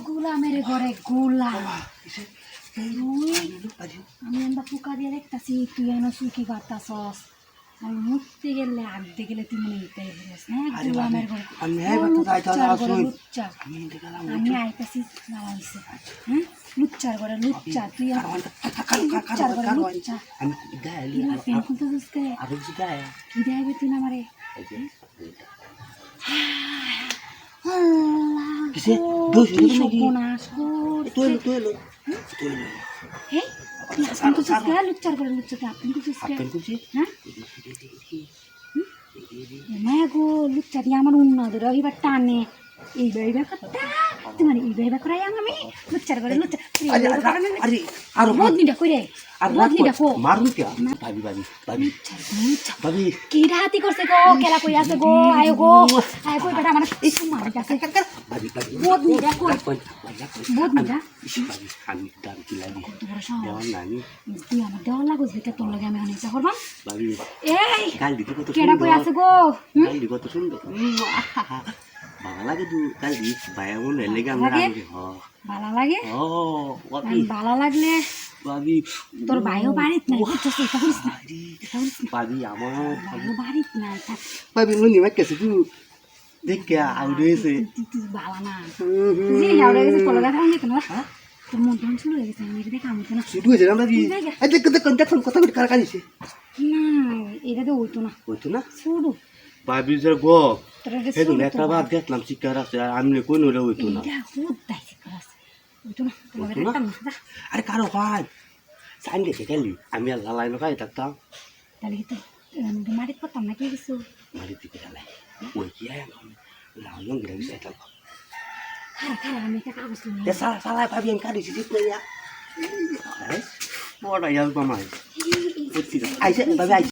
গুলা মেরে ঘরে গুলা আমি আমরা পোকা দিয়ে দেখতেছি তুই এনে সুখী কাটতাছস আমি মুখতে গেলে আগতে গেলে তুই মনে নিতে বলিস হ্যাঁ গুলা মেরে ঘরে আমি আইতাছি দাঁড়াইছে হ্যাঁ লুচ্চার ঘরে লুচ্চা তুই লুচ্চার ঘরে লুচ্চা কি দেখাবি তুই না আমারে লুচ্চার করে লুচ্চাতে আপনি গো লুচ্চা দিয়ে আমার উন্নদ রবিবার টানে এইবার তোমার এইবার করাই আমি লুচ্চার করে লুচ্চা বদনিটা কইরে বদনিটা কো মারুন কে ভাবি ভাবি ভাবি ভাবি কি রাতি করছে গো কেলা কই আছে গো আয় কই বেটা আমার এই মারি কাছে ভাবি ভাবি বদনিটা কই বদনিটা আমি দাম কি লাগি দেওয়ার নানি তুই আমার দেওয়ার লাগো যেটা তোর লাগে আমি অনেক ইচ্ছা করবাম ভাবি এই কাল দিতে কত কেডা কই আছে গো কাল দিতে কত সুন্দর ভালো লাগে তুই কাল দিস ভাই মন লেগে আমরা ভালো লাগে ভালো লাগলে ভাবি তোর ভাইও বাড়িত নাই বুঝছিস এটা করিস না ভাবি আমার ভাইও বাড়িত নাই ভাবি মনি মাই কেসে তুই দেখ কে আউড়েছে তুই ভালো না জি আউড়ে গেছে তোর কথা হইছে না তোর মন টন শুরু হয়ে গেছে আমি দেখে আমি তো না শুরু হয়েছে না ভাবি এই দেখ দেখ কথা বলি কার কানিছে না এটা তো হইতো না শুরু ভাবি যে গো হেদু একটা বার দেখলাম শিকার আছে আর আমি কোন হইলো হইতো না আরে কারো ভাই সাইন দেখে গেলি আমি আর লালাই নখাই থাকতাম তাহলে তো মারিত করতাম না কি কিছু মারিত দিকে লালাই ওই কি আয় লাল রঙ গিয়ে গেছে এটা খারা আমি একটা কাগজ নিয়ে দে সালা সালা ভাবি আমি কাটিছি দিতে না বড় ইয়াল মামা আইছে ভাবি আইছে